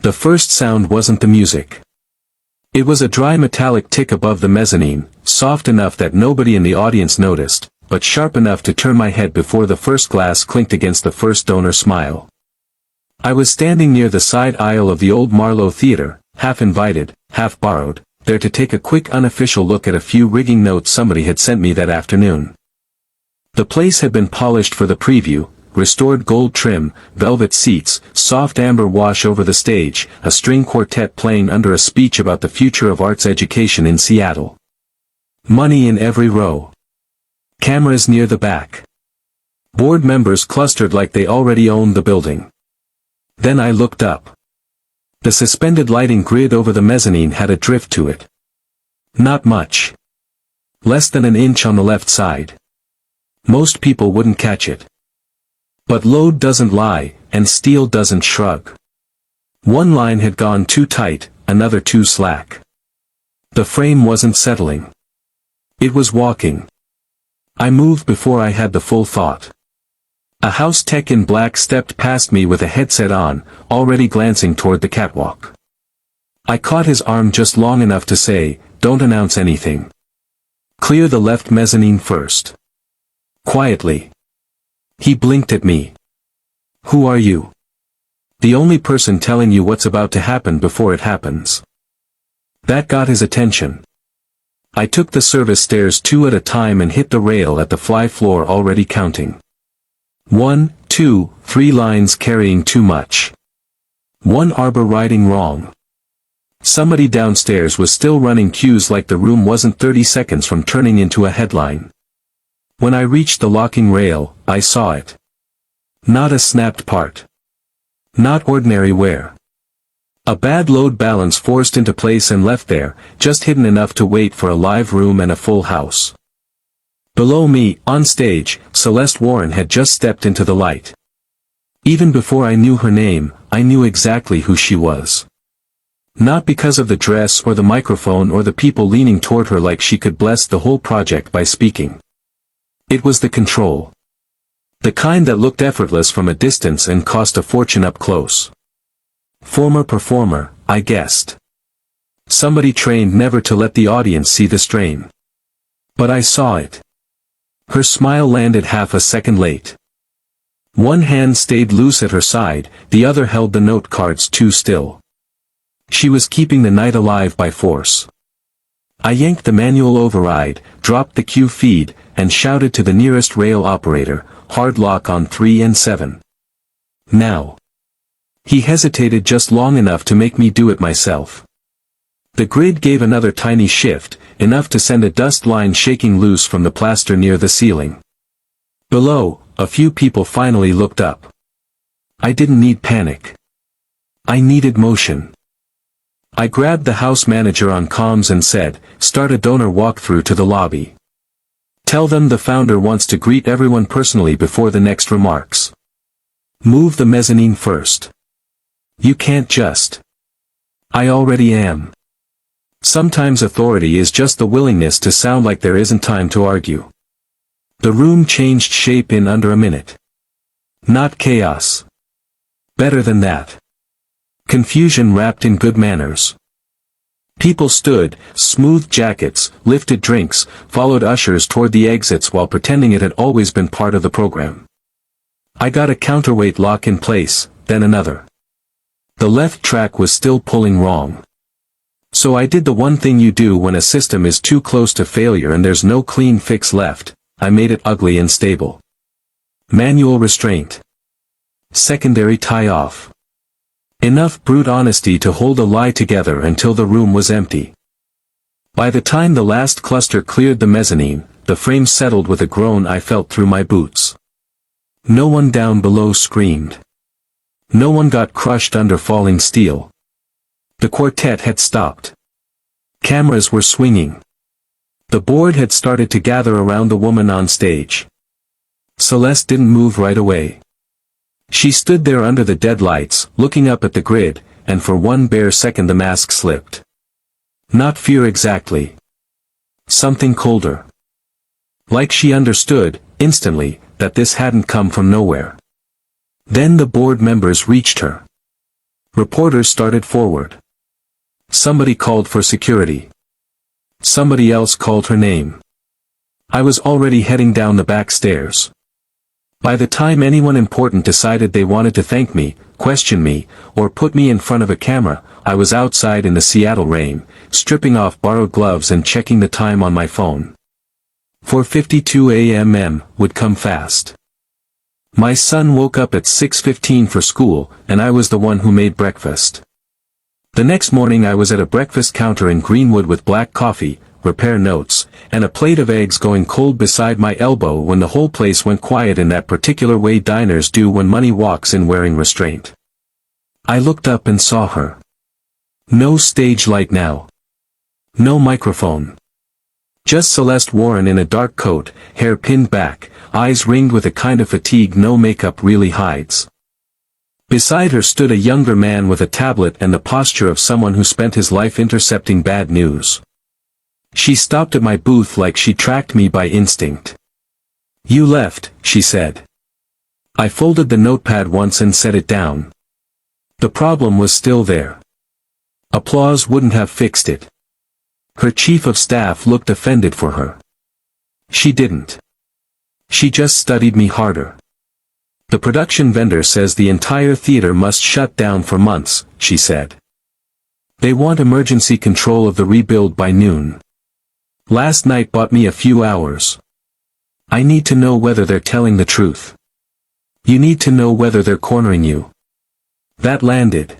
The first sound wasn't the music. It was a dry metallic tick above the mezzanine, soft enough that nobody in the audience noticed, but sharp enough to turn my head before the first glass clinked against the first donor smile. I was standing near the side aisle of the old Marlowe Theater, half invited, half borrowed, there to take a quick unofficial look at a few rigging notes somebody had sent me that afternoon. The place had been polished for the preview, restored gold trim, velvet seats, soft amber wash over the stage, a string quartet playing under a speech about the future of arts education in Seattle. Money in every row. Cameras near the back. Board members clustered like they already owned the building. Then I looked up. The suspended lighting grid over the mezzanine had a drift to it. Not much. Less than an inch on the left side. Most people wouldn't catch it. But load doesn't lie, and steel doesn't shrug. One line had gone too tight, another too slack. The frame wasn't settling. It was walking. I moved before I had the full thought. A house tech in black stepped past me with a headset on, already glancing toward the catwalk. I caught his arm just long enough to say, "Don't announce anything. Clear the left mezzanine first." Quietly. He blinked at me. "Who are you?" "The only person telling you what's about to happen before it happens." That got his attention. I took the service stairs 2 at a time and hit the rail at the fly floor already counting. 1, 2, 3 lines carrying too much. 1 arbor riding wrong. Somebody downstairs was still running cues like the room wasn't 30 seconds from turning into a headline. When I reached the locking rail, I saw it. Not a snapped part. Not ordinary wear. A bad load balance forced into place and left there, just hidden enough to wait for a live room and a full house. Below me, on stage, Celeste Warren had just stepped into the light. Even before I knew her name, I knew exactly who she was. Not because of the dress or the microphone or the people leaning toward her like she could bless the whole project by speaking. It was the control. The kind that looked effortless from a distance and cost a fortune up close. Former performer, I guessed. Somebody trained never to let the audience see the strain. But I saw it. Her smile landed half a second late. One hand stayed loose at her side, the other held the note cards too still. She was keeping the night alive by force. I yanked the manual override, dropped the cue feed, and shouted to the nearest rail operator, "Hard lock on 3 and 7. Now." He hesitated just long enough to make me do it myself. The grid gave another tiny shift, enough to send a dust line shaking loose from the plaster near the ceiling. Below, a few people finally looked up. I didn't need panic. I needed motion. I grabbed the house manager on comms and said, "Start a donor walkthrough to the lobby. Tell them the founder wants to greet everyone personally before the next remarks. Move the mezzanine first. You can't just." I already am. Sometimes authority is just the willingness to sound like there isn't time to argue. The room changed shape in under a minute. Not chaos. Better than that. Confusion wrapped in good manners. People stood, smoothed jackets, lifted drinks, followed ushers toward the exits while pretending it had always been part of the program. I got a counterweight lock in place, then another. The left track was still pulling wrong. So I did the one thing you do when a system is too close to failure and there's no clean fix left. I made it ugly and stable. Manual restraint. Secondary tie-off. Enough brute honesty to hold a lie together until the room was empty. By the time the last cluster cleared the mezzanine, the frame settled with a groan I felt through my boots. No one down below screamed. No one got crushed under falling steel. The quartet had stopped. Cameras were swinging. The board had started to gather around the woman on stage. Celeste didn't move right away. She stood there under the dead lights, looking up at the grid, and for one bare second the mask slipped. Not fear exactly. Something colder. Like she understood, instantly, that this hadn't come from nowhere. Then the board members reached her. Reporters started forward. Somebody called for security. Somebody else called her name. I was already heading down the back stairs. By the time anyone important decided they wanted to thank me, question me, or put me in front of a camera, I was outside in the Seattle rain, stripping off borrowed gloves and checking the time on my phone. 4:52 a.m. would come fast. My son woke up at 6:15 for school, and I was the one who made breakfast. The next morning I was at a breakfast counter in Greenwood with black coffee, repair notes, and a plate of eggs going cold beside my elbow when the whole place went quiet in that particular way diners do when money walks in wearing restraint. I looked up and saw her. No stage light now. No microphone. Just Celeste Warren in a dark coat, hair pinned back, eyes ringed with a kind of fatigue no makeup really hides. Beside her stood a younger man with a tablet and the posture of someone who spent his life intercepting bad news. She stopped at my booth like she tracked me by instinct. "You left," she said. I folded the notepad once and set it down. The problem was still there. Applause wouldn't have fixed it. Her chief of staff looked offended for her. She didn't. She just studied me harder. "The production vendor says the entire theater must shut down for months," she said. "They want emergency control of the rebuild by noon. Last night bought me a few hours. I need to know whether they're telling the truth. You need to know whether they're cornering you." That landed.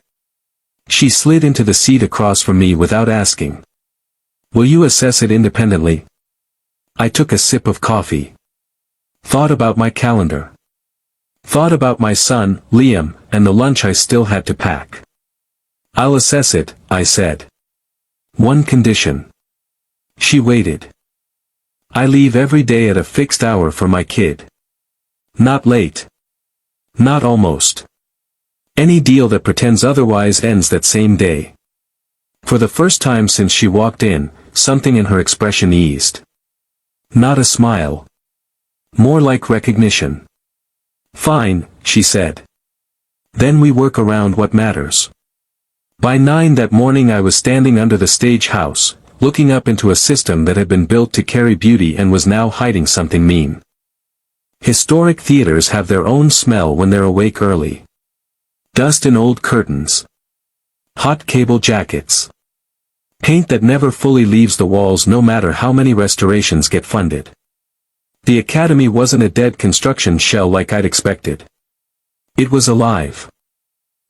She slid into the seat across from me without asking. "Will you assess it independently?" I took a sip of coffee. Thought about my calendar. Thought about my son, Liam, and the lunch I still had to pack. "I'll assess it," I said. "One condition." She waited. "I leave every day at a fixed hour for my kid. Not late. Not almost. Any deal that pretends otherwise ends that same day." For the first time since she walked in, something in her expression eased. Not a smile. More like recognition. "Fine," she said. "Then we work around what matters." By 9 that morning I was standing under the stage house, looking up into a system that had been built to carry beauty and was now hiding something mean. Historic theaters have their own smell when they're awake early. Dust in old curtains. Hot cable jackets. Paint that never fully leaves the walls no matter how many restorations get funded. The Academy wasn't a dead construction shell like I'd expected. It was alive.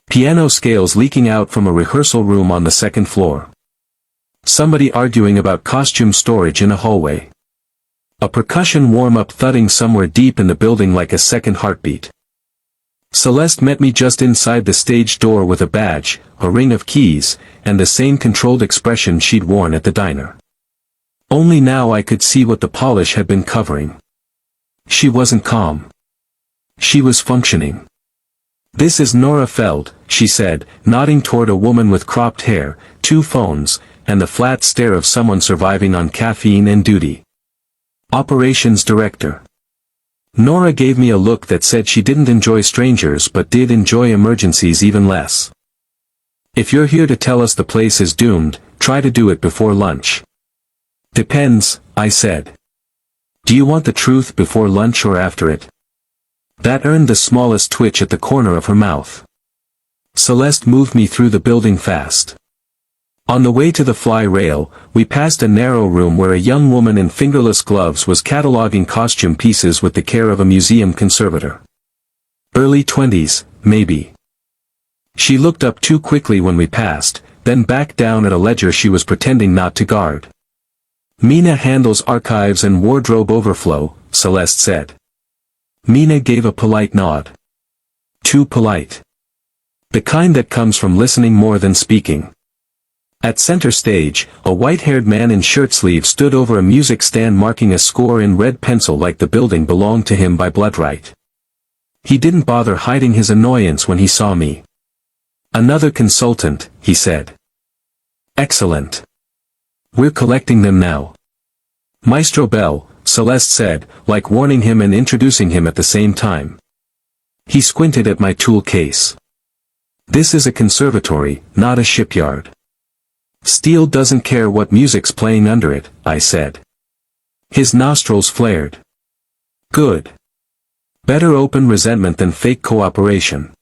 Piano scales leaking out from a rehearsal room on the second floor. Somebody arguing about costume storage in a hallway. A percussion warm-up thudding somewhere deep in the building like a second heartbeat. Celeste met me just inside the stage door with a badge, a ring of keys, and the same controlled expression she'd worn at the diner. Only now I could see what the polish had been covering. She wasn't calm. She was functioning. "This is Nora Feld," she said, nodding toward a woman with cropped hair, 2 phones, and the flat stare of someone surviving on caffeine and duty. "Operations Director." Nora gave me a look that said she didn't enjoy strangers but did enjoy emergencies even less. "If you're here to tell us the place is doomed, try to do it before lunch." "Depends," I said. "Do you want the truth before lunch or after it?" That earned the smallest twitch at the corner of her mouth. Celeste moved me through the building fast. On the way to the fly rail, we passed a narrow room where a young woman in fingerless gloves was cataloging costume pieces with the care of a museum conservator. Early 20s, maybe. She looked up too quickly when we passed, then back down at a ledger she was pretending not to guard. "Mina handles archives and wardrobe overflow," Celeste said. Mina gave a polite nod. Too polite. The kind that comes from listening more than speaking. At center stage, a white-haired man in shirt sleeves stood over a music stand marking a score in red pencil like the building belonged to him by blood right. He didn't bother hiding his annoyance when he saw me. "Another consultant," he said. "Excellent. We're collecting them now." "Maestro Bell," Celeste said, like warning him and introducing him at the same time. He squinted at my tool case. This is a conservatory, not a shipyard. Steel doesn't care what music's playing under it, I said. His nostrils flared. Good. Better open resentment than fake cooperation.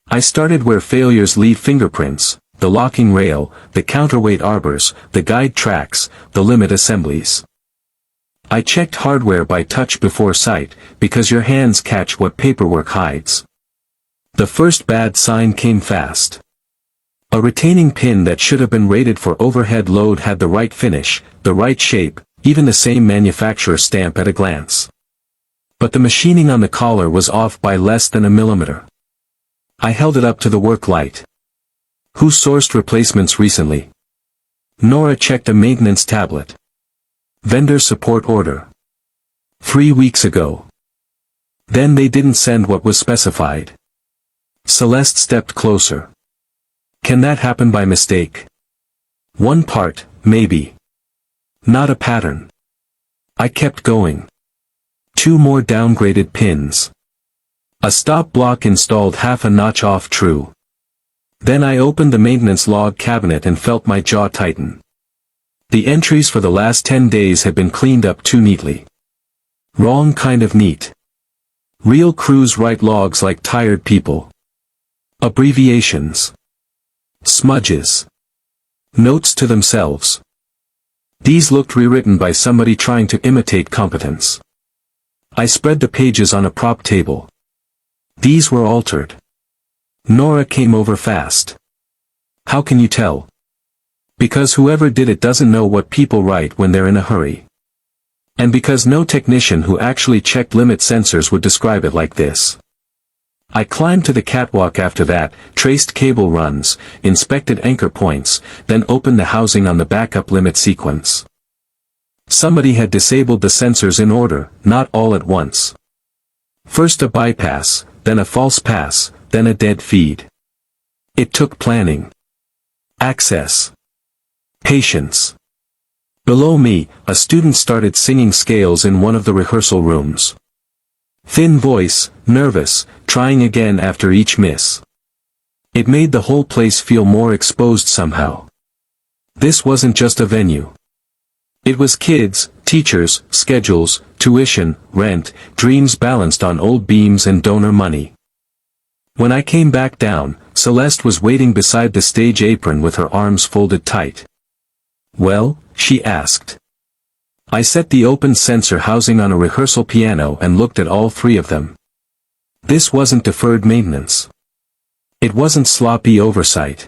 I started where failures leave fingerprints, the locking rail, the counterweight arbors, the guide tracks, the limit assemblies. I checked hardware by touch before sight, because your hands catch what paperwork hides. The first bad sign came fast. A retaining pin that should have been rated for overhead load had the right finish, the right shape, even the same manufacturer stamp at a glance. But the machining on the collar was off by less than a millimeter. I held it up to the work light. Who sourced replacements recently? Nora checked a maintenance tablet. Vendor support order. 3 weeks ago. Then they didn't send what was specified. Celeste stepped closer. Can that happen by mistake? One part, maybe. Not a pattern. I kept going. 2 more downgraded pins. A stop block installed half a notch off true. Then I opened the maintenance log cabinet and felt my jaw tighten. The entries for the last 10 days had been cleaned up too neatly. Wrong kind of neat. Real crews write logs like tired people. Abbreviations. Smudges. Notes to themselves. These looked rewritten by somebody trying to imitate competence. I spread the pages on a prop table. These were altered. Nora came over fast. How can you tell? Because whoever did it doesn't know what people write when they're in a hurry. And because no technician who actually checked limit sensors would describe it like this. I climbed to the catwalk after that, traced cable runs, inspected anchor points, then opened the housing on the backup limit sequence. Somebody had disabled the sensors in order, not all at once. First a bypass, then a false pass, then a dead feed. It took planning. Access. Patience. Below me, a student started singing scales in one of the rehearsal rooms. Thin voice, nervous, trying again after each miss. It made the whole place feel more exposed somehow. This wasn't just a venue. It was kids, teachers, schedules, tuition, rent, dreams balanced on old beams and donor money. When I came back down, Celeste was waiting beside the stage apron with her arms folded tight. Well, she asked. I set the open sensor housing on a rehearsal piano and looked at all 3 of them. This wasn't deferred maintenance. It wasn't sloppy oversight.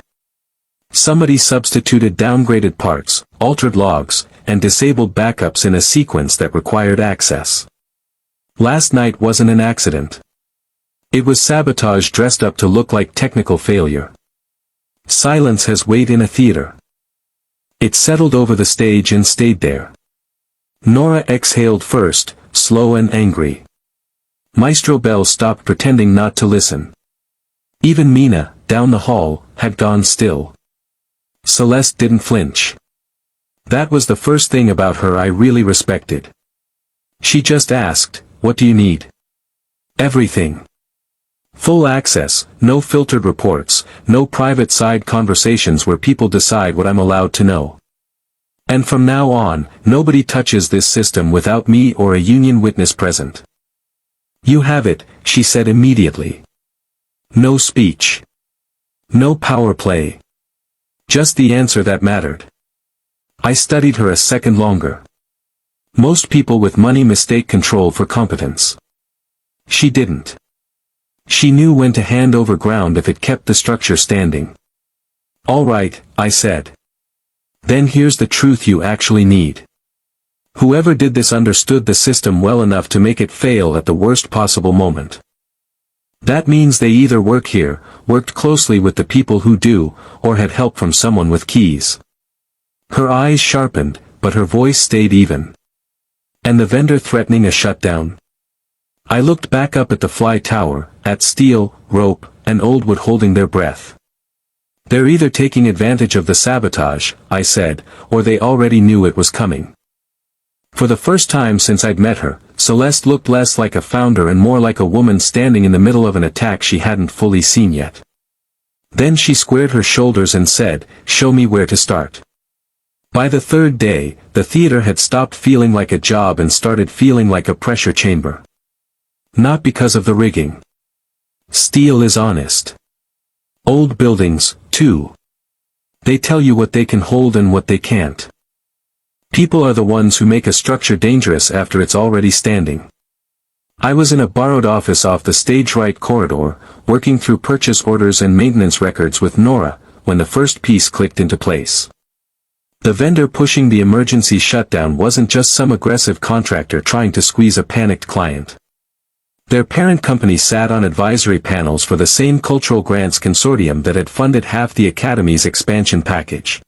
Somebody substituted downgraded parts, altered logs, and disabled backups in a sequence that required access. Last night wasn't an accident. It was sabotage dressed up to look like technical failure. Silence has weight in a theater. It settled over the stage and stayed there. Nora exhaled first, slow and angry. Maestro Bell stopped pretending not to listen. Even Mina, down the hall, had gone still. Celeste didn't flinch. That was the first thing about her I really respected. She just asked, "What do you need?" Everything. Full access, no filtered reports, no private side conversations where people decide what I'm allowed to know. And from now on, nobody touches this system without me or a union witness present. You have it, she said immediately. No speech. No power play. Just the answer that mattered. I studied her a second longer. Most people with money mistake control for competence. She didn't. She knew when to hand over ground if it kept the structure standing. All right, I said. Then here's the truth you actually need. Whoever did this understood the system well enough to make it fail at the worst possible moment. That means they either work here, worked closely with the people who do, or had help from someone with keys. Her eyes sharpened, but her voice stayed even. And the vendor threatening a shutdown? I looked back up at the fly tower, at steel, rope, and old wood holding their breath. They're either taking advantage of the sabotage, I said, or they already knew it was coming. For the first time since I'd met her, Celeste looked less like a founder and more like a woman standing in the middle of an attack she hadn't fully seen yet. Then she squared her shoulders and said, "Show me where to start." By the third day, the theater had stopped feeling like a job and started feeling like a pressure chamber. Not because of the rigging. Steel is honest. Old buildings, too. They tell you what they can hold and what they can't. People are the ones who make a structure dangerous after it's already standing. I was in a borrowed office off the stage right corridor, working through purchase orders and maintenance records with Nora, when the first piece clicked into place. The vendor pushing the emergency shutdown wasn't just some aggressive contractor trying to squeeze a panicked client. Their parent company sat on advisory panels for the same cultural grants consortium that had funded half the Academy's expansion package.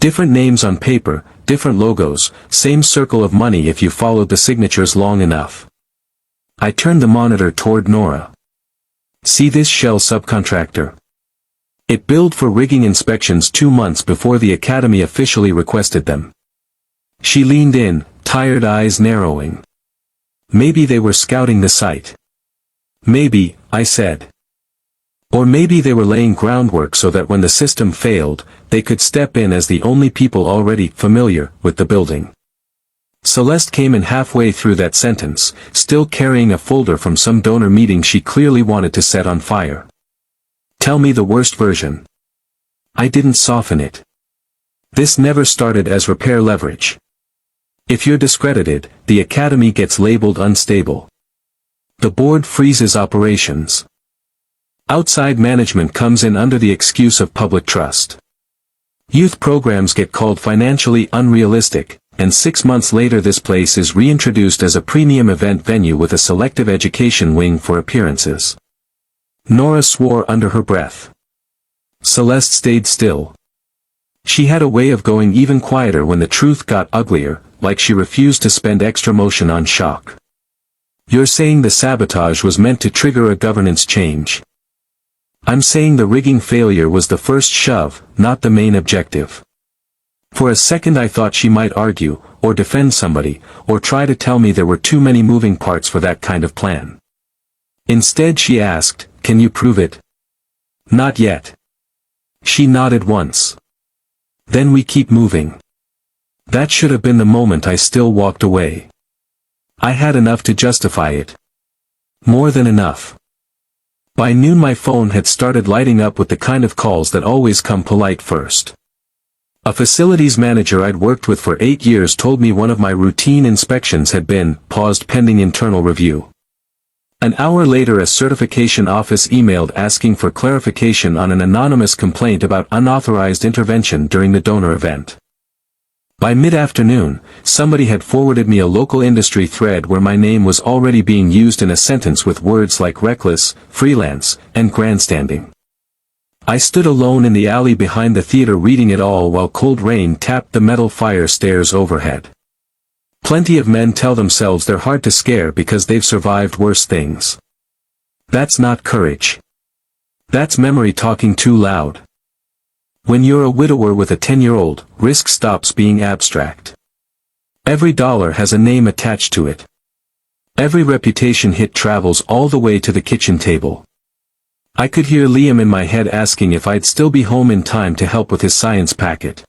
Different names on paper, different logos, same circle of money if you followed the signatures long enough. I turned the monitor toward Nora. "See this shell subcontractor? It billed for rigging inspections 2 months before the Academy officially requested them." She leaned in, tired eyes narrowing. "Maybe they were scouting the site." "Maybe," I said. "Or maybe they were laying groundwork so that when the system failed, they could step in as the only people already familiar with the building." Celeste came in halfway through that sentence, still carrying a folder from some donor meeting she clearly wanted to set on fire. "Tell me the worst version." I didn't soften it. This never started as repair leverage. If you're discredited, the Academy gets labeled unstable. The board freezes operations. Outside management comes in under the excuse of public trust. Youth programs get called financially unrealistic, and 6 months later this place is reintroduced as a premium event venue with a selective education wing for appearances. Nora swore under her breath. Celeste stayed still. She had a way of going even quieter when the truth got uglier, like she refused to spend extra motion on shock. "You're saying the sabotage was meant to trigger a governance change." "I'm saying the rigging failure was the first shove, not the main objective." For a second I thought she might argue, or defend somebody, or try to tell me there were too many moving parts for that kind of plan. Instead she asked, "Can you prove it?" "Not yet." She nodded once. "Then we keep moving." That should have been the moment I still walked away. I had enough to justify it. More than enough. By noon my phone had started lighting up with the kind of calls that always come polite first. A facilities manager I'd worked with for 8 years told me one of my routine inspections had been paused pending internal review. An hour later a certification office emailed asking for clarification on an anonymous complaint about unauthorized intervention during the donor event. By mid-afternoon, somebody had forwarded me a local industry thread where my name was already being used in a sentence with words like reckless, freelance, and grandstanding. I stood alone in the alley behind the theater reading it all while cold rain tapped the metal fire stairs overhead. Plenty of men tell themselves they're hard to scare because they've survived worse things. That's not courage. That's memory talking too loud. When you're a widower with a 10-year-old, risk stops being abstract. Every dollar has a name attached to it. Every reputation hit travels all the way to the kitchen table. I could hear Liam in my head asking if I'd still be home in time to help with his science packet.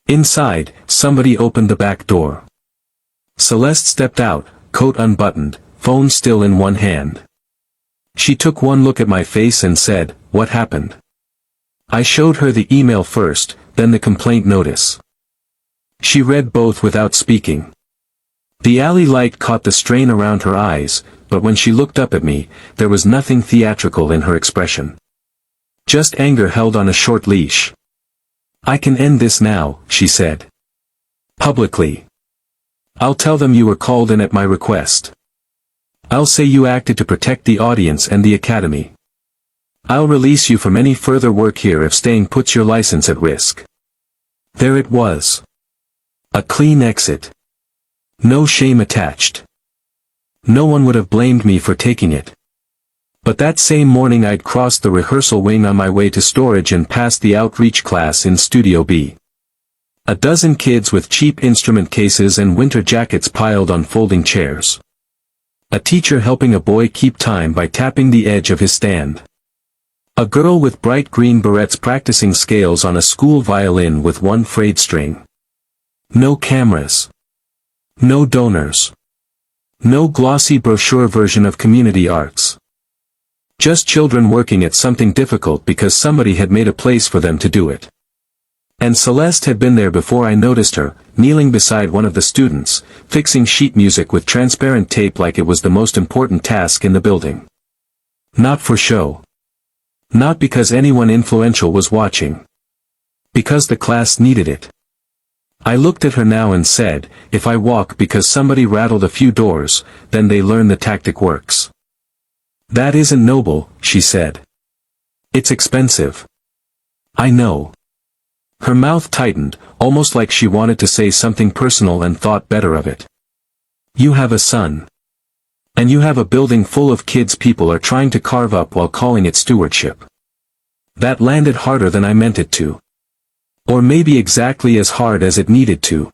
Inside, somebody opened the back door. Celeste stepped out, coat unbuttoned, phone still in one hand. She took one look at my face and said, "What happened?" I showed her the email first, then the complaint notice. She read both without speaking. The alley light caught the strain around her eyes, but when she looked up at me, there was nothing theatrical in her expression. Just anger held on a short leash. "I can end this now," she said. "Publicly. I'll tell them you were called in at my request. I'll say you acted to protect the audience and the Academy. I'll release you from any further work here if staying puts your license at risk." There it was. A clean exit. No shame attached. No one would have blamed me for taking it. But that same morning I'd crossed the rehearsal wing on my way to storage and passed the outreach class in Studio B. A dozen kids with cheap instrument cases and winter jackets piled on folding chairs. A teacher helping a boy keep time by tapping the edge of his stand. A girl with bright green berets practicing scales on a school violin with one frayed string. No cameras. No donors. No glossy brochure version of community arts. Just children working at something difficult because somebody had made a place for them to do it. And Celeste had been there before I noticed her, kneeling beside one of the students, fixing sheet music with transparent tape like it was the most important task in the building. Not for show. Not because anyone influential was watching. Because the class needed it. I looked at her now and said, if I walk because somebody rattled a few doors, then they learn the tactic works. That isn't noble, she said. It's expensive. I know. Her mouth tightened, almost like she wanted to say something personal and thought better of it. You have a son. And you have a building full of kids people are trying to carve up while calling it stewardship. That landed harder than I meant it to. Or maybe exactly as hard as it needed to.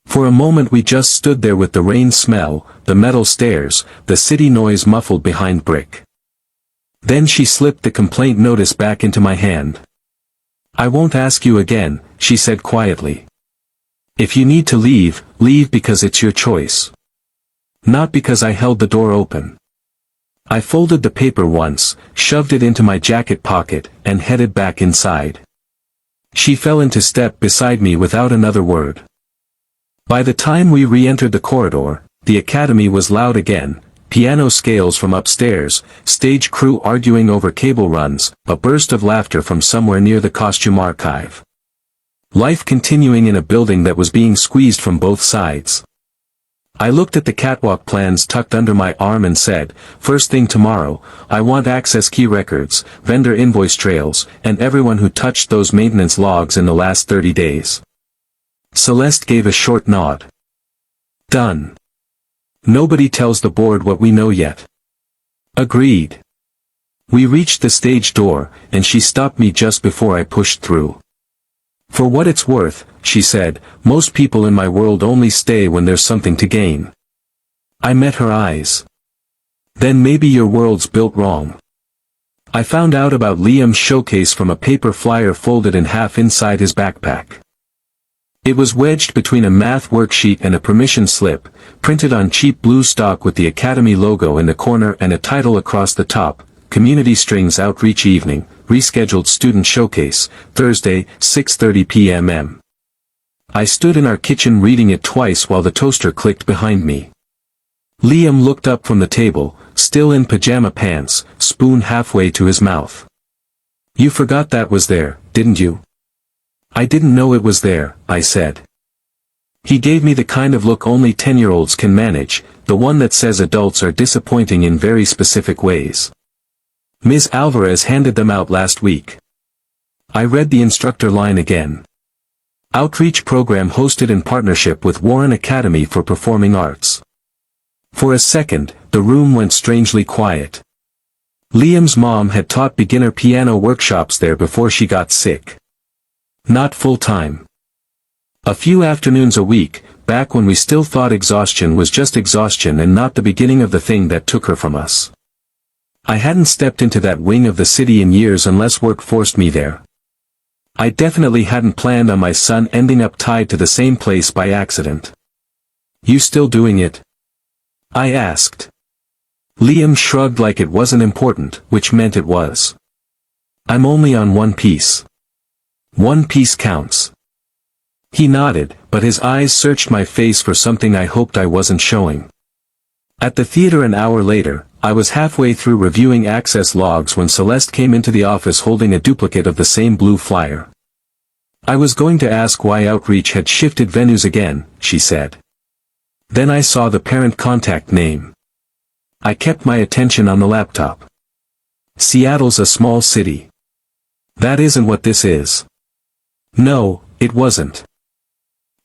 For a moment we just stood there with the rain smell, the metal stairs, the city noise muffled behind brick. Then she slipped the complaint notice back into my hand. I won't ask you again, she said quietly. If you need to leave, leave because it's your choice. Not because I held the door open. I folded the paper once, shoved it into my jacket pocket, and headed back inside. She fell into step beside me without another word. By the time we re-entered the corridor, the academy was loud again, piano scales from upstairs, stage crew arguing over cable runs, a burst of laughter from somewhere near the costume archive. Life continuing in a building that was being squeezed from both sides. I looked at the catwalk plans tucked under my arm and said, first thing tomorrow, I want access key records, vendor invoice trails, and everyone who touched those maintenance logs in the last 30 days. Celeste gave a short nod. Done. Nobody tells the board what we know yet. Agreed. We reached the stage door, and she stopped me just before I pushed through. For what it's worth, she said, most people in my world only stay when there's something to gain. I met her eyes. Then maybe your world's built wrong. I found out about Liam's showcase from a paper flyer folded in half inside his backpack. It was wedged between a math worksheet and a permission slip, printed on cheap blue stock with the Academy logo in the corner and a title across the top, Community Strings Outreach Evening, Rescheduled Student Showcase, Thursday, 6:30 p.m. I stood in our kitchen reading it twice while the toaster clicked behind me. Liam looked up from the table, still in pajama pants, spoon halfway to his mouth. You forgot that was there, didn't you? I didn't know it was there, I said. He gave me the kind of look only 10-year-olds can manage, the one that says adults are disappointing in very specific ways. Ms. Alvarez handed them out last week. I read the instructor line again. Outreach program hosted in partnership with Warren Academy for Performing Arts. For a second, the room went strangely quiet. Liam's mom had taught beginner piano workshops there before she got sick. Not full-time. A few afternoons a week, back when we still thought exhaustion was just exhaustion and not the beginning of the thing that took her from us. I hadn't stepped into that wing of the city in years unless work forced me there. I definitely hadn't planned on my son ending up tied to the same place by accident. You still doing it? I asked. Liam shrugged like it wasn't important, which meant it was. I'm only on one piece. One piece counts. He nodded, but his eyes searched my face for something I hoped I wasn't showing. At the theater an hour later, I was halfway through reviewing access logs when Celeste came into the office holding a duplicate of the same blue flyer. I was going to ask why Outreach had shifted venues again, she said. Then I saw the parent contact name. I kept my attention on the laptop. Seattle's a small city. That isn't what this is. No, it wasn't.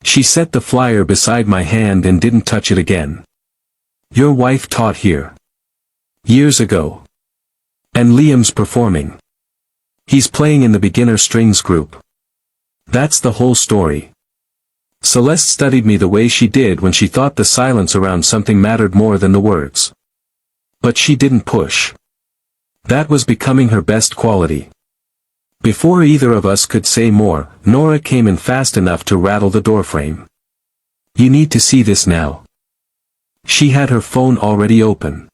She set the flyer beside my hand and didn't touch it again. Your wife taught here. Years ago. And Liam's performing. He's playing in the beginner strings group. That's the whole story. Celeste studied me the way she did when she thought the silence around something mattered more than the words. But she didn't push. That was becoming her best quality. Before either of us could say more, Nora came in fast enough to rattle the doorframe. "You need to see this now." She had her phone already open.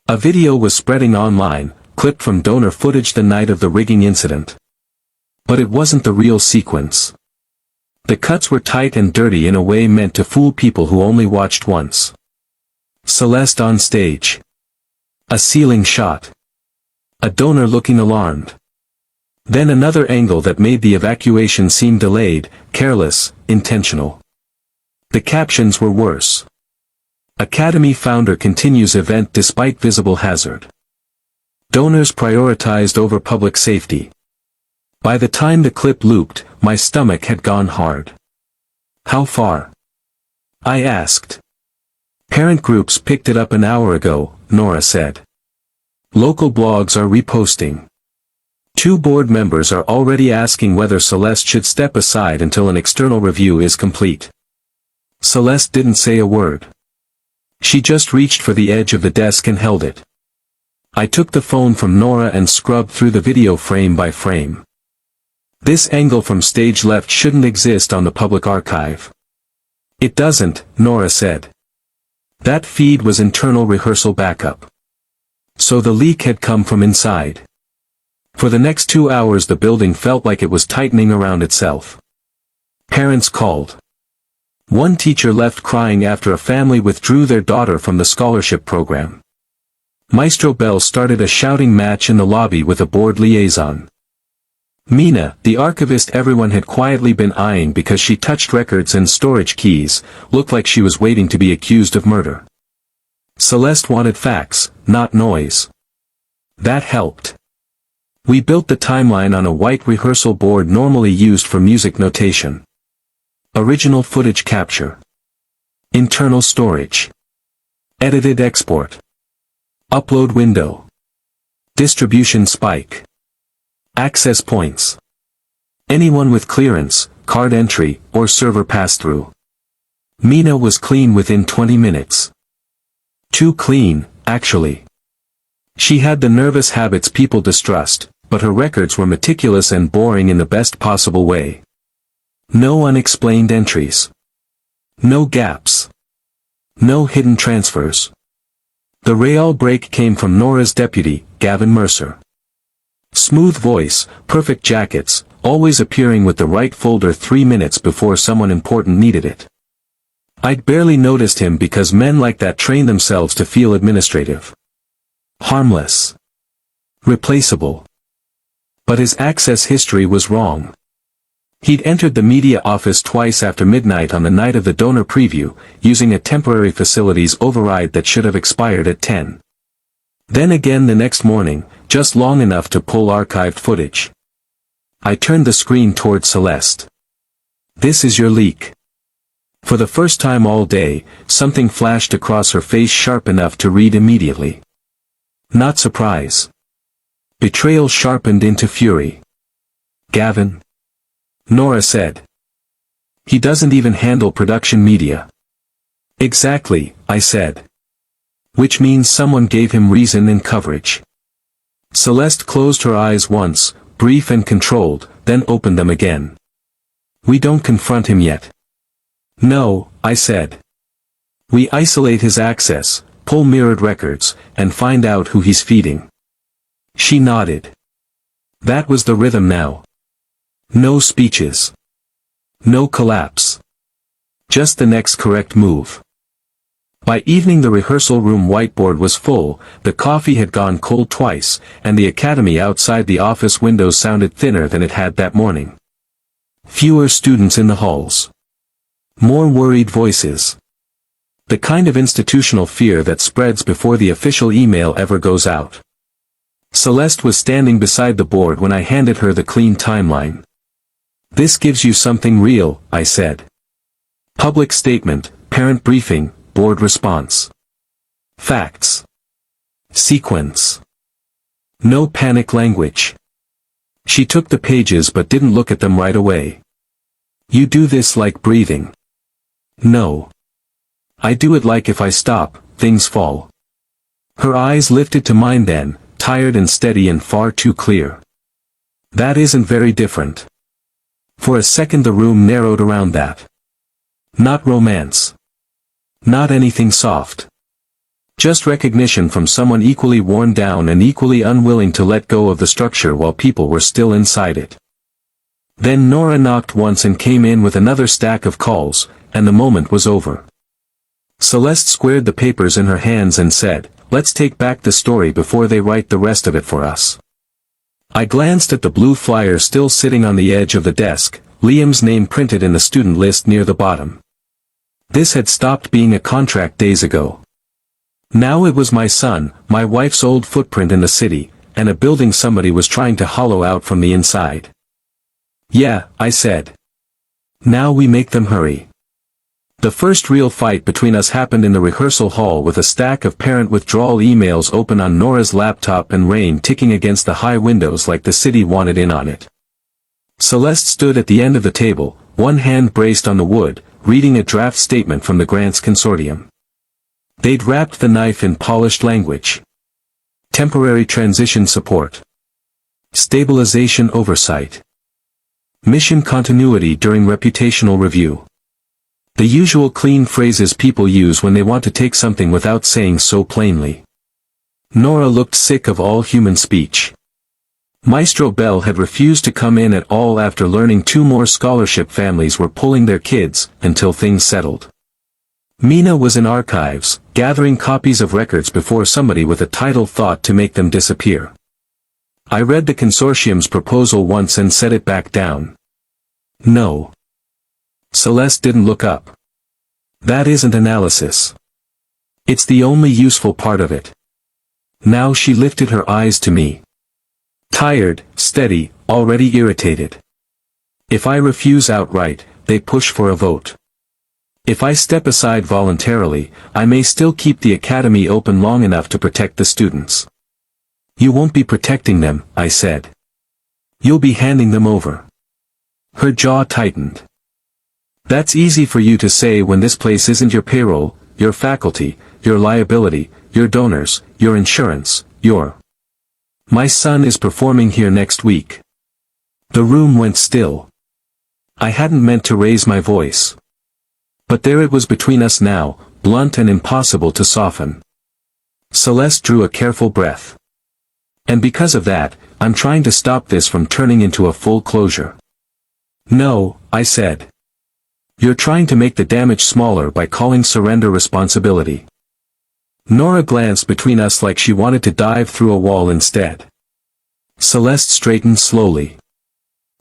A video was spreading online, clipped from donor footage the night of the rigging incident. But it wasn't the real sequence. The cuts were tight and dirty in a way meant to fool people who only watched once. Celeste on stage. A ceiling shot. A donor looking alarmed. Then another angle that made the evacuation seem delayed, careless, intentional. The captions were worse. Academy founder continues event despite visible hazard. Donors prioritized over public safety. By the time the clip looped, my stomach had gone hard. "How far?" I asked. "Parent groups picked it up an hour ago," Nora said. "Local blogs are reposting. 2 board members are already asking whether Celeste should step aside until an external review is complete." Celeste didn't say a word. She just reached for the edge of the desk and held it. I took the phone from Nora and scrubbed through the video frame by frame. "This angle from stage left shouldn't exist on the public archive." "It doesn't," Nora said. "That feed was internal rehearsal backup. So the leak had come from inside." For the next 2 hours the building felt like it was tightening around itself. Parents called. One teacher left crying after a family withdrew their daughter from the scholarship program. Maestro Bell started a shouting match in the lobby with a board liaison. Mina, the archivist everyone had quietly been eyeing because she touched records and storage keys, looked like she was waiting to be accused of murder. Celeste wanted facts, not noise. That helped. We built the timeline on a white rehearsal board normally used for music notation. Original footage capture. Internal storage. Edited export. Upload window. Distribution spike. Access points. Anyone with clearance, card entry, or server pass-through. Mina was clean within 20 minutes. Too clean, actually. She had the nervous habits people distrust, but her records were meticulous and boring in the best possible way. No unexplained entries. No gaps. No hidden transfers. The real break came from Nora's deputy, Gavin Mercer. Smooth voice, perfect jackets, always appearing with the right folder 3 minutes before someone important needed it. I'd barely noticed him because men like that train themselves to feel administrative. Harmless. Replaceable. But his access history was wrong. He'd entered the media office twice after midnight on the night of the donor preview, using a temporary facilities override that should have expired at 10. Then again the next morning, just long enough to pull archived footage. I turned the screen toward Celeste. "This is your leak." For the first time all day, something flashed across her face sharp enough to read immediately. Not surprise. Betrayal sharpened into fury. "Gavin," Nora said. "He doesn't even handle production media." "Exactly," I said. "Which means someone gave him reason and coverage." Celeste closed her eyes once, brief and controlled, then opened them again. "We don't confront him yet." "No," I said. "We isolate his access, pull mirrored records, and find out who he's feeding." She nodded. That was the rhythm now. No speeches. No collapse. Just the next correct move. By evening the rehearsal room whiteboard was full, the coffee had gone cold twice, and the academy outside the office windows sounded thinner than it had that morning. Fewer students in the halls. More worried voices. The kind of institutional fear that spreads before the official email ever goes out. Celeste was standing beside the board when I handed her the clean timeline. "This gives you something real," I said. Public statement, parent briefing, board response. Facts. Sequence. No panic language. She took the pages but didn't look at them right away. "You do this like breathing." "No. I do it like if I stop, things fall." Her eyes lifted to mine then, tired and steady and far too clear. That isn't very different. For a second the room narrowed around that. Not romance. Not anything soft. Just recognition from someone equally worn down and equally unwilling to let go of the structure while people were still inside it. Then Nora knocked once and came in with another stack of calls, and the moment was over. Celeste squared the papers in her hands and said, "Let's take back the story before they write the rest of it for us." I glanced at the blue flyer still sitting on the edge of the desk, Liam's name printed in the student list near the bottom. This had stopped being a contract days ago. Now it was my son, my wife's old footprint in the city, and a building somebody was trying to hollow out from the inside. "Yeah," I said. "Now we make them hurry." The first real fight between us happened in the rehearsal hall with a stack of parent withdrawal emails open on Nora's laptop and rain ticking against the high windows like the city wanted in on it. Celeste stood at the end of the table, one hand braced on the wood, reading a draft statement from the grants consortium. They'd wrapped the knife in polished language. Temporary transition support. Stabilization oversight. Mission continuity during reputational review. The usual clean phrases people use when they want to take something without saying so plainly. Nora looked sick of all human speech. Maestro Bell had refused to come in at all after learning 2 more scholarship families were pulling their kids, until things settled. Mina was in archives, gathering copies of records before somebody with a title thought to make them disappear. I read the consortium's proposal once and set it back down. No. Celeste didn't look up. That isn't analysis. It's the only useful part of it. Now she lifted her eyes to me. Tired, steady, already irritated. If I refuse outright, they push for a vote. If I step aside voluntarily, I may still keep the academy open long enough to protect the students. You won't be protecting them, I said. You'll be handing them over. Her jaw tightened. That's easy for you to say when this place isn't your payroll, your faculty, your liability, your donors, your insurance, your... My son is performing here next week. The room went still. I hadn't meant to raise my voice. But there it was between us now, blunt and impossible to soften. Celeste drew a careful breath. And because of that, I'm trying to stop this from turning into a full closure. No, I said. You're trying to make the damage smaller by calling surrender responsibility. Nora glanced between us like she wanted to dive through a wall instead. Celeste straightened slowly.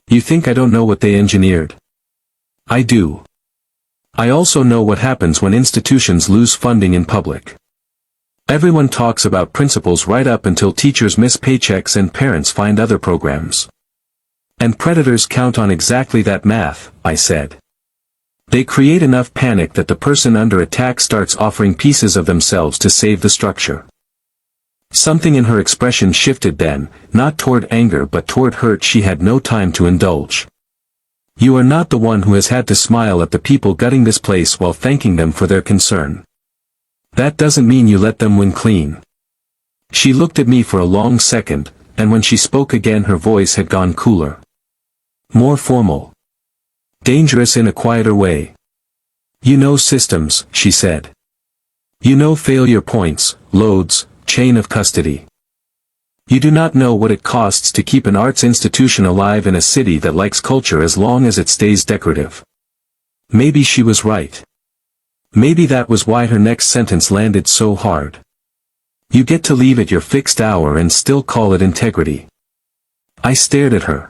You think I don't know what they engineered? I do. I also know what happens when institutions lose funding in public. Everyone talks about principals right up until teachers miss paychecks and parents find other programs. And predators count on exactly that math, I said. They create enough panic that the person under attack starts offering pieces of themselves to save the structure. Something in her expression shifted then, not toward anger but toward hurt she had no time to indulge. You are not the one who has had to smile at the people gutting this place while thanking them for their concern. That doesn't mean you let them win clean. She looked at me for a long second, and when she spoke again her voice had gone cooler. More formal. Dangerous in a quieter way. You know systems, she said. You know failure points, loads, chain of custody. You do not know what it costs to keep an arts institution alive in a city that likes culture as long as it stays decorative. Maybe she was right. Maybe that was why her next sentence landed so hard. You get to leave at your fixed hour and still call it integrity. I stared at her.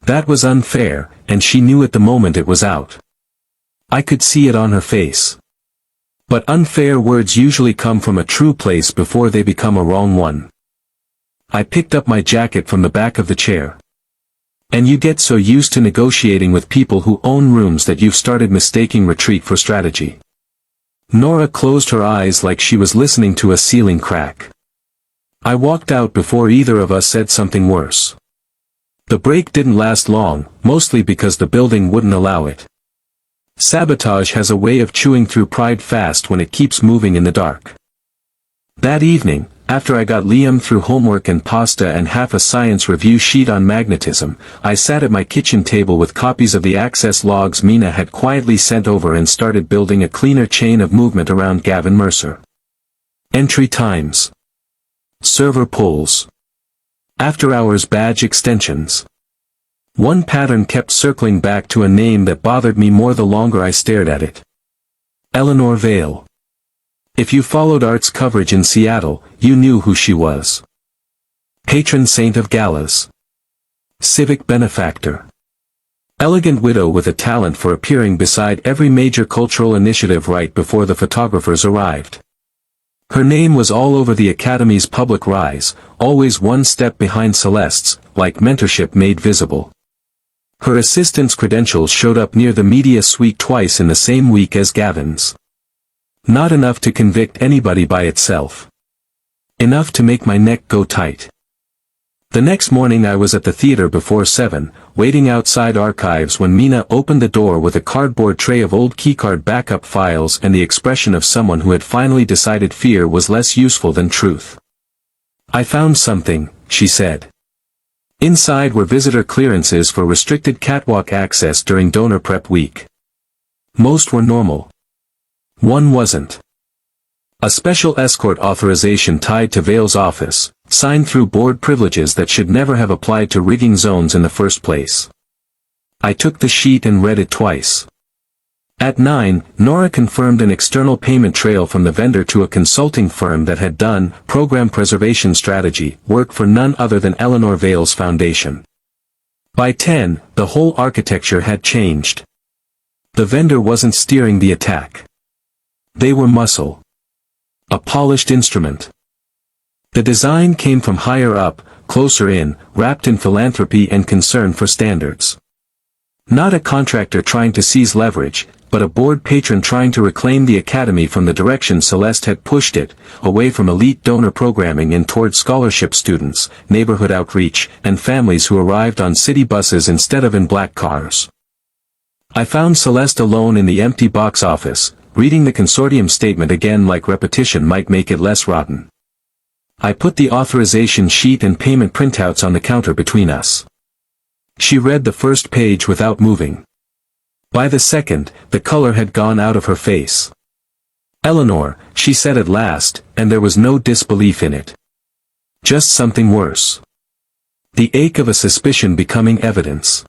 That was unfair, and she knew at the moment it was out. I could see it on her face. But unfair words usually come from a true place before they become a wrong one. I picked up my jacket from the back of the chair. And you get so used to negotiating with people who own rooms that you've started mistaking retreat for strategy. Nora closed her eyes like she was listening to a ceiling crack. I walked out before either of us said something worse. The break didn't last long, mostly because the building wouldn't allow it. Sabotage has a way of chewing through pride fast when it keeps moving in the dark. That evening, after I got Liam through homework and pasta and half a science review sheet on magnetism, I sat at my kitchen table with copies of the access logs Mina had quietly sent over and started building a cleaner chain of movement around Gavin Mercer. Entry times. Server polls. After-hours badge extensions. One pattern kept circling back to a name that bothered me more the longer I stared at it. Eleanor Vale. If you followed arts coverage in Seattle, you knew who she was. Patron saint of galas. Civic benefactor. Elegant widow with a talent for appearing beside every major cultural initiative right before the photographers arrived. Her name was all over the Academy's public rise, always one step behind Celeste's, like mentorship made visible. Her assistant's credentials showed up near the media suite twice in the same week as Gavin's. Not enough to convict anybody by itself. Enough to make my neck go tight. The next morning I was at the theater before 7, waiting outside archives when Mina opened the door with a cardboard tray of old keycard backup files and the expression of someone who had finally decided fear was less useful than truth. I found something, she said. Inside were visitor clearances for restricted catwalk access during donor prep week. Most were normal. One wasn't. A special escort authorization tied to Vale's office, signed through board privileges that should never have applied to rigging zones in the first place. I took the sheet and read it twice. At 9, Nora confirmed an external payment trail from the vendor to a consulting firm that had done program preservation strategy work for none other than Eleanor Vale's foundation. By 10, the whole architecture had changed. The vendor wasn't steering the attack. They were muscle. A polished instrument. The design came from higher up, closer in, wrapped in philanthropy and concern for standards. Not a contractor trying to seize leverage, but a board patron trying to reclaim the academy from the direction Celeste had pushed it, away from elite donor programming and toward scholarship students, neighborhood outreach, and families who arrived on city buses instead of in black cars. I found Celeste alone in the empty box office, reading the consortium statement again like repetition might make it less rotten. I put the authorization sheet and payment printouts on the counter between us. She read the first page without moving. By the second, the color had gone out of her face. Eleanor, she said at last, and there was no disbelief in it. Just something worse. The ache of a suspicion becoming evidence.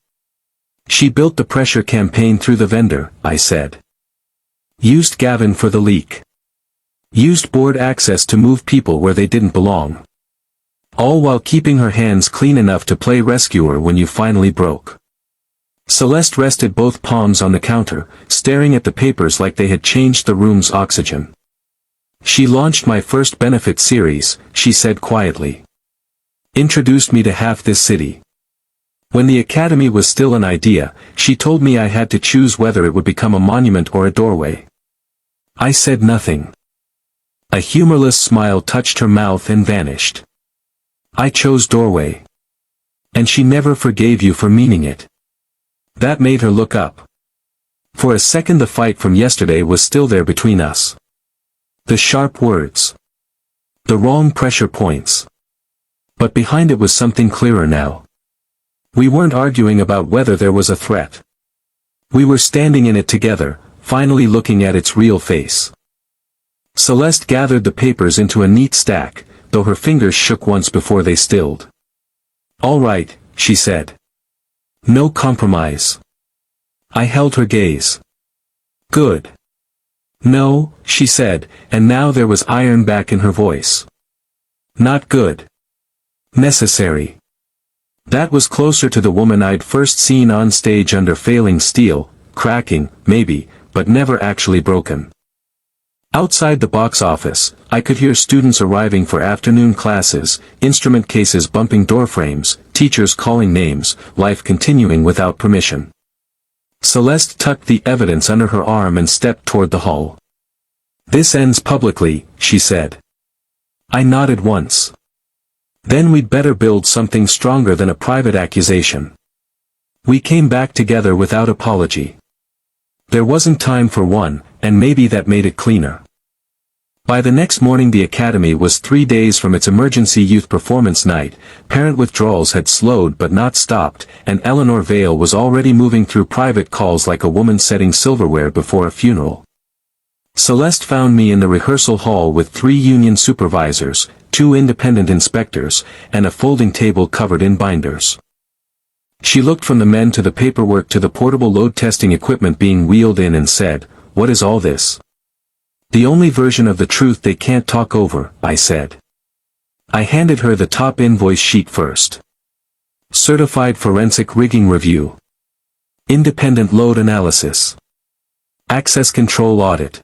She built the pressure campaign through the vendor, I said. Used Gavin for the leak. Used board access to move people where they didn't belong. All while keeping her hands clean enough to play rescuer when you finally broke. Celeste rested both palms on the counter, staring at the papers like they had changed the room's oxygen. She launched my first benefit series, she said quietly. Introduced me to half this city. When the academy was still an idea, she told me I had to choose whether it would become a monument or a doorway. I said nothing. A humorless smile touched her mouth and vanished. I chose doorway. And she never forgave you for meaning it. That made her look up. For a second the fight from yesterday was still there between us. The sharp words. The wrong pressure points. But behind it was something clearer now. We weren't arguing about whether there was a threat. We were standing in it together, finally looking at its real face. Celeste gathered the papers into a neat stack, though her fingers shook once before they stilled. All right, she said. No compromise. I held her gaze. Good. No, she said, and now there was iron back in her voice. Not good. Necessary. That was closer to the woman I'd first seen on stage under failing steel, cracking, maybe, but never actually broken. Outside the box office, I could hear students arriving for afternoon classes, instrument cases bumping doorframes, teachers calling names, life continuing without permission. Celeste tucked the evidence under her arm and stepped toward the hall. This ends publicly, she said. I nodded once. Then we'd better build something stronger than a private accusation. We came back together without apology. There wasn't time for one, and maybe that made it cleaner. By the next morning the academy was 3 days from its emergency youth performance night, parent withdrawals had slowed but not stopped, and Eleanor Vale was already moving through private calls like a woman setting silverware before a funeral. Celeste found me in the rehearsal hall with 3 union supervisors, 2 independent inspectors, and a folding table covered in binders. She looked from the men to the paperwork to the portable load testing equipment being wheeled in and said, "What is all this?" "The only version of the truth they can't talk over," I said. I handed her the top invoice sheet first. Certified Forensic Rigging Review. Independent Load Analysis. Access Control Audit.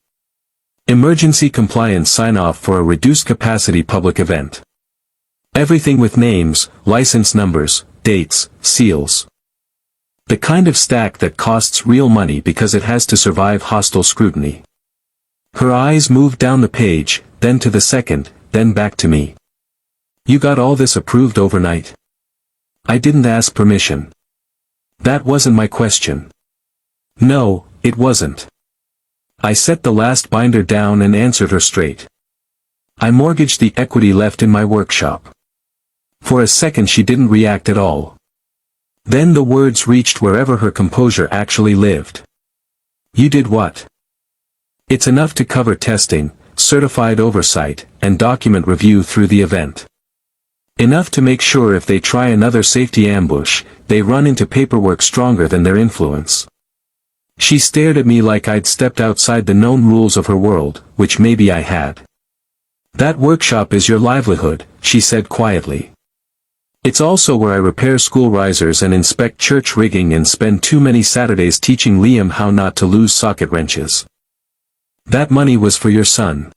Emergency Compliance Sign-Off for a Reduced Capacity Public Event. Everything with names, license numbers, dates, seals. The kind of stack that costs real money because it has to survive hostile scrutiny. Her eyes moved down the page, then to the second, then back to me. "You got all this approved overnight?" I didn't ask permission. That wasn't my question. No, it wasn't. I set the last binder down and answered her straight. I mortgaged the equity left in my workshop. For a second she didn't react at all. Then the words reached wherever her composure actually lived. "You did what?" "It's enough to cover testing, certified oversight, and document review through the event. Enough to make sure if they try another safety ambush, they run into paperwork stronger than their influence." She stared at me like I'd stepped outside the known rules of her world, which maybe I had. "That workshop is your livelihood," she said quietly. "It's also where I repair school risers and inspect church rigging and spend too many Saturdays teaching Liam how not to lose socket wrenches. That money was for your son."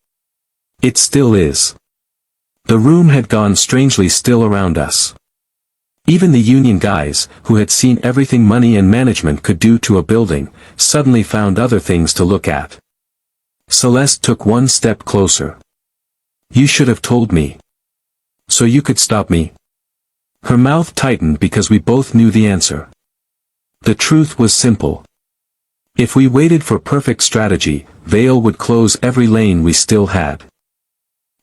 It still is. The room had gone strangely still around us. Even the union guys, who had seen everything money and management could do to a building, suddenly found other things to look at. Celeste took one step closer. "You should have told me. So you could stop me." Her mouth tightened because we both knew the answer. The truth was simple. If we waited for perfect strategy, Vale would close every lane we still had.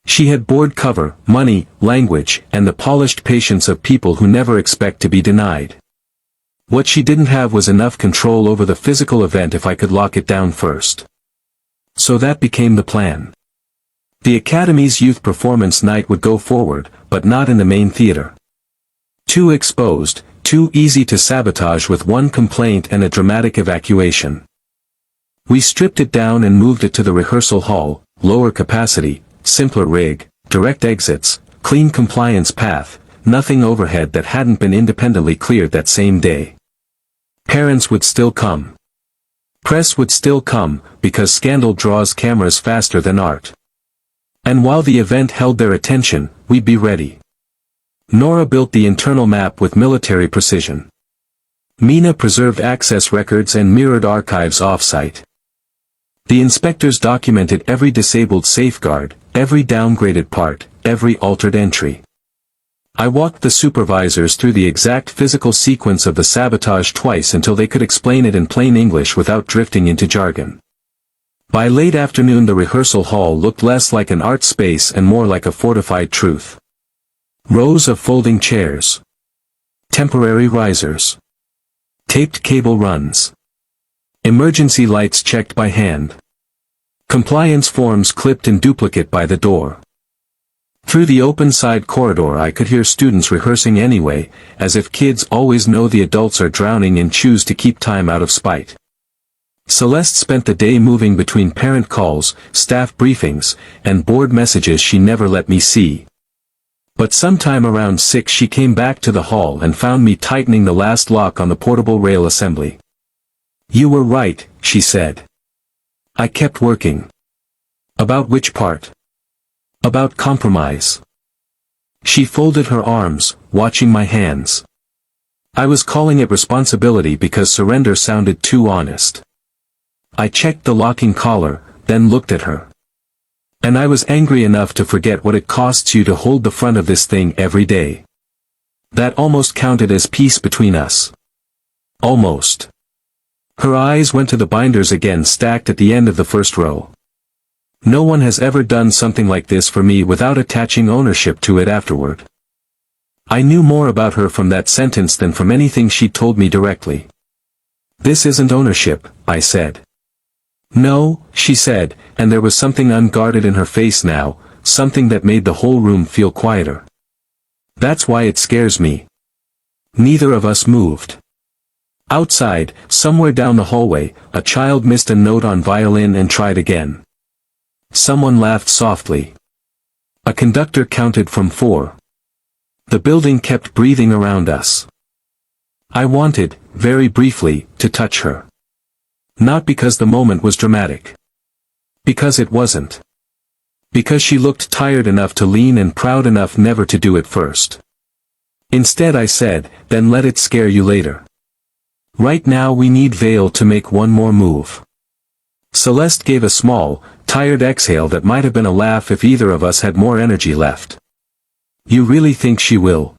She had board cover, money, language, and the polished patience of people who never expect to be denied. What she didn't have was enough control over the physical event if I could lock it down first. So that became the plan. The Academy's youth performance night would go forward, but not in the main theater. Too exposed, too easy to sabotage with one complaint and a dramatic evacuation. We stripped it down and moved it to the rehearsal hall, lower capacity, simpler rig, direct exits, clean compliance path, nothing overhead that hadn't been independently cleared that same day. Parents would still come. Press would still come, because scandal draws cameras faster than art. And while the event held their attention, we'd be ready. Nora built the internal map with military precision. Mina preserved access records and mirrored archives off-site. The inspectors documented every disabled safeguard, every downgraded part, every altered entry. I walked the supervisors through the exact physical sequence of the sabotage twice until they could explain it in plain English without drifting into jargon. By late afternoon the rehearsal hall looked less like an art space and more like a fortified truth. Rows of folding chairs. Temporary risers. Taped cable runs. Emergency lights checked by hand. Compliance forms clipped in duplicate by the door. Through the open side corridor I could hear students rehearsing anyway, as if kids always know the adults are drowning and choose to keep time out of spite. Celeste spent the day moving between parent calls, staff briefings, and board messages she never let me see. But sometime around 6 she came back to the hall and found me tightening the last lock on the portable rail assembly. "You were right," she said. "I kept working." "About which part?" "About compromise." She folded her arms, watching my hands. I was calling it responsibility because surrender sounded too honest. I checked the locking collar, then looked at her. And I was angry enough to forget what it costs you to hold the front of this thing every day. That almost counted as peace between us. Almost. Her eyes went to the binders again stacked at the end of the first row. No one has ever done something like this for me without attaching ownership to it afterward. I knew more about her from that sentence than from anything she told me directly. This isn't ownership, I said. No, she said, and there was something unguarded in her face now, something that made the whole room feel quieter. That's why it scares me. Neither of us moved. Outside, somewhere down the hallway, a child missed a note on violin and tried again. Someone laughed softly. A conductor counted from 4. The building kept breathing around us. I wanted, very briefly, to touch her. Not because the moment was dramatic. Because it wasn't. Because she looked tired enough to lean and proud enough never to do it first. Instead I said, then let it scare you later. Right now we need Vale to make one more move. Celeste gave a small, tired exhale that might have been a laugh if either of us had more energy left. You really think she will?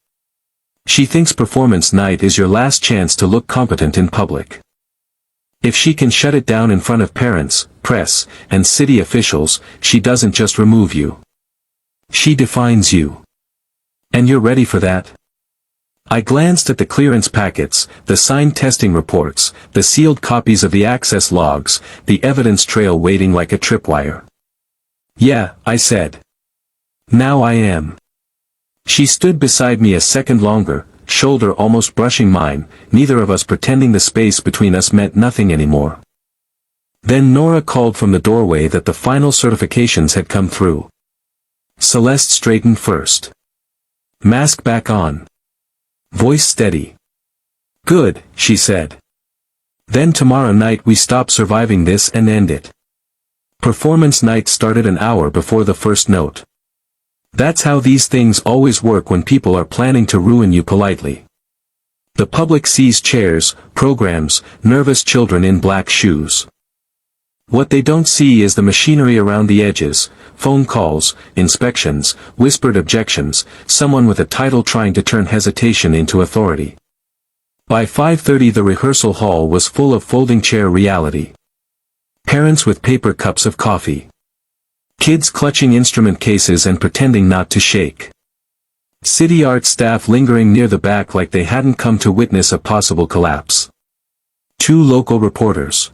She thinks performance night is your last chance to look competent in public. If she can shut it down in front of parents, press, and city officials, she doesn't just remove you. She defines you. And you're ready for that? I glanced at the clearance packets, the signed testing reports, the sealed copies of the access logs, the evidence trail waiting like a tripwire. Yeah, I said. Now I am. She stood beside me a second longer, shoulder almost brushing mine, neither of us pretending the space between us meant nothing anymore. Then Nora called from the doorway that the final certifications had come through. Celeste straightened first. Mask back on. Voice steady. Good, she said. Then tomorrow night we stop surviving this and end it. Performance night started an hour before the first note. That's how these things always work when people are planning to ruin you politely. The public sees chairs, programs, nervous children in black shoes. What they don't see is the machinery around the edges, phone calls, inspections, whispered objections, someone with a title trying to turn hesitation into authority. By 5:30 the rehearsal hall was full of folding chair reality. Parents with paper cups of coffee. Kids clutching instrument cases and pretending not to shake. City art staff lingering near the back like they hadn't come to witness a possible collapse. 2 local reporters.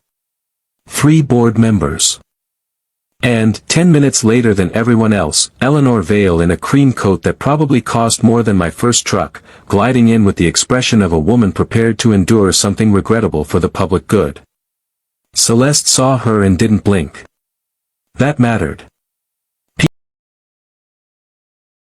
3 board members. And, 10 minutes later than everyone else, Eleanor Vale in a cream coat that probably cost more than my first truck, gliding in with the expression of a woman prepared to endure something regrettable for the public good. Celeste saw her and didn't blink. That mattered.